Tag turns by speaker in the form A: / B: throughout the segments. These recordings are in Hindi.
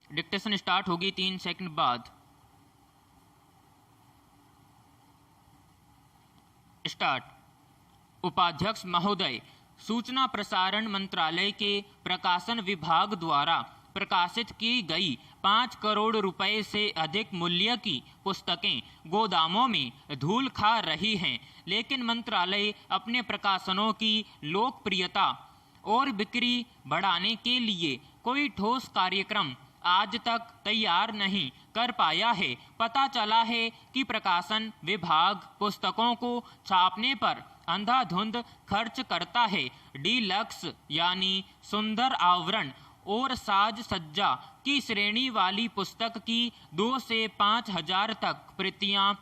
A: डिक्टेशन स्टार्ट होगी 3 सेकंड बाद। स्टार्ट। उपाध्यक्ष महोदय, सूचना प्रसारण मंत्रालय के प्रकाशन विभाग द्वारा प्रकाशित की गई 5 करोड़ रुपए से अधिक मूल्य की पुस्तकें गोदामों में धूल खा रही हैं, लेकिन मंत्रालय अपने प्रकाशनों की लोकप्रियता और बिक्री बढ़ाने के लिए कोई ठोस कार्यक्रम आज तक तैयार नहीं कर पाया है। पता चला है कि प्रकाशन विभाग पुस्तकों को छापने पर अंधाधुंध खर्च करता है। डीलक्स यानी सुंदर आवरण और साज सज्जा की श्रेणी वाली पुस्तक की 2 से 5 हजार तक प्रतियां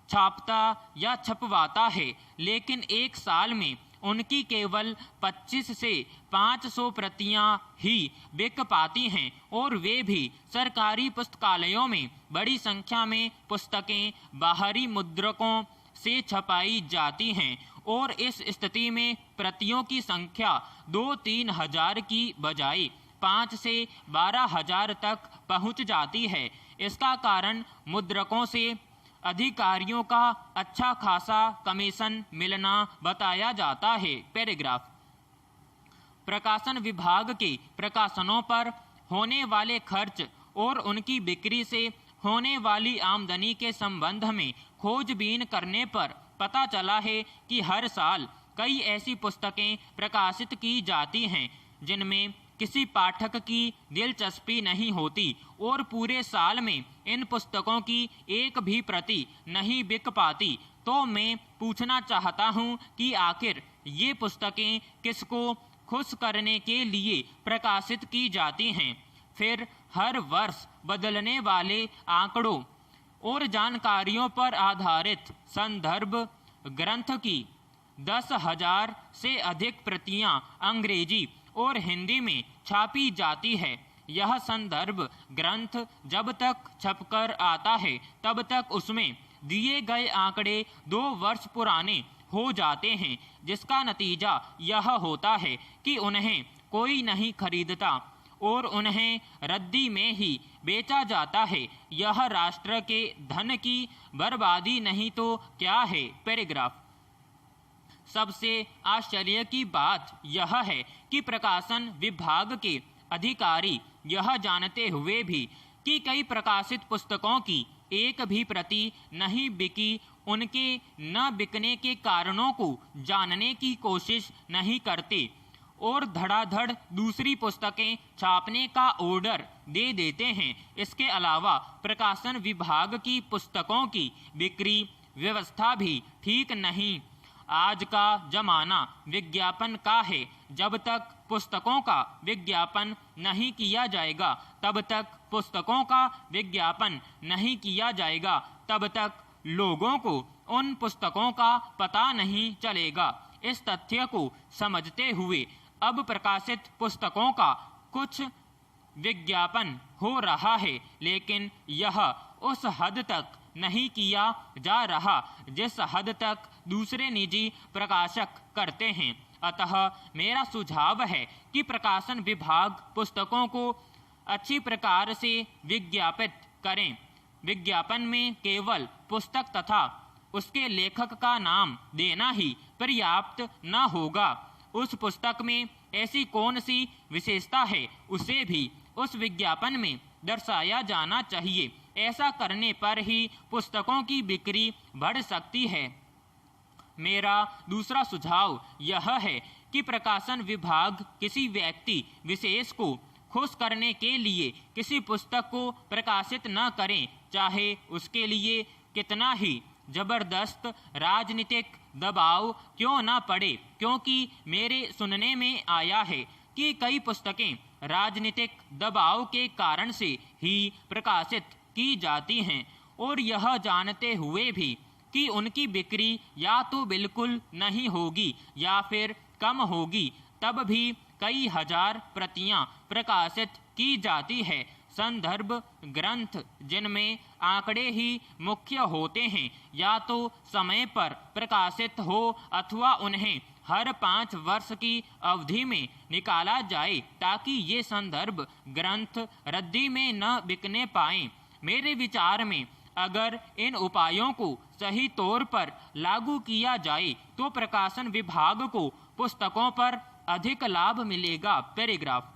A: छापता या छपवाता है, लेकिन एक साल में उनकी केवल 25 से 500 प्रतियां ही बिक पाती हैं, और वे भी सरकारी पुस्तकालयों में बड़ी संख्या में पुस्तकें बाहरी मुद्रकों से छपाई जाती हैं, और इस स्थिति में प्रतियों की संख्या 2-3 हजार की बजाय 5 से 12 हजार तक पहुंच जाती है। इसका कारण मुद्रकों से अधिकारियों का अच्छा खासा कमीशन मिलना बताया जाता है। पैराग्राफ। प्रकाशन विभाग के प्रकाशनों पर होने वाले खर्च और उनकी बिक्री से होने वाली आमदनी के संबंध में खोजबीन करने पर पता चला है कि हर साल कई ऐसी पुस्तकें प्रकाशित की जाती हैं जिनमें किसी पाठक की दिलचस्पी नहीं होती, और पूरे साल में इन पुस्तकों की एक भी प्रति नहीं बिक पाती। तो मैं पूछना चाहता हूँ कि आखिर ये पुस्तकें किसको खुश करने के लिए प्रकाशित की जाती हैं? फिर हर वर्ष बदलने वाले आंकड़ों और जानकारियों पर आधारित संदर्भ ग्रंथ की 10,000 से अधिक प्रतियां अंग्रेजी और हिंदी में छापी जाती है। यह संदर्भ ग्रंथ जब तक छपकर आता है तब तक उसमें दिए गए आंकड़े 2 वर्ष पुराने हो जाते हैं, जिसका नतीजा यह होता है कि उन्हें कोई नहीं खरीदता और उन्हें रद्दी में ही बेचा जाता है। यह राष्ट्र के धन की बर्बादी नहीं तो क्या है? पैराग्राफ। सबसे आश्चर्य की बात यह है कि प्रकाशन विभाग के अधिकारी यह जानते हुए भी कि कई प्रकाशित पुस्तकों की एक भी प्रति नहीं बिकी, उनके न बिकने के कारणों को जानने की कोशिश नहीं करते और धड़ाधड़ दूसरी पुस्तकें छापने का ऑर्डर दे देते हैं। इसके अलावा प्रकाशन विभाग की पुस्तकों की बिक्री व्यवस्था भी ठीक नहीं। आज का जमाना विज्ञापन का है। जब तक पुस्तकों का विज्ञापन नहीं किया जाएगा तब तक पुस्तकों का विज्ञापन नहीं किया जाएगा, तब तक लोगों को उन पुस्तकों का पता नहीं चलेगा। इस तथ्य को समझते हुए अब प्रकाशित पुस्तकों का कुछ विज्ञापन हो रहा है, लेकिन यह उस हद तक नहीं किया जा रहा जिस हद तक दूसरे निजी प्रकाशक करते हैं। अतः मेरा सुझाव है कि प्रकाशन विभाग पुस्तकों को अच्छी प्रकार से विज्ञापित करें। विज्ञापन में केवल पुस्तक तथा उसके लेखक का नाम देना ही पर्याप्त न होगा। उस पुस्तक में ऐसी कौन सी विशेषता है उसे भी उस विज्ञापन में दर्शाया जाना चाहिए। ऐसा करने पर ही पुस्तकों की बिक्री बढ़ सकती है। मेरा दूसरा सुझाव यह है कि प्रकाशन विभाग किसी व्यक्ति विशेष को खुश करने के लिए किसी पुस्तक को प्रकाशित न करें, चाहे उसके लिए कितना ही जबरदस्त राजनीतिक दबाव क्यों न पड़े, क्योंकि मेरे सुनने में आया है कि कई पुस्तकें राजनीतिक दबाव के कारण से ही प्रकाशित की जाती हैं, और यह जानते हुए भी कि उनकी बिक्री या तो बिल्कुल नहीं होगी या फिर कम होगी, तब भी कई हजार प्रतियां प्रकाशित की जाती है। संदर्भ ग्रंथ जिनमें आंकड़े ही मुख्य होते हैं या तो समय पर प्रकाशित हो अथवा उन्हें हर 5 वर्ष की अवधि में निकाला जाए ताकि ये संदर्भ ग्रंथ रद्दी में न बिकने पाएं। मेरे विचार में अगर इन उपायों को सही तौर पर लागू किया जाए तो प्रकाशन विभाग को पुस्तकों पर अधिक लाभ मिलेगा। पैराग्राफ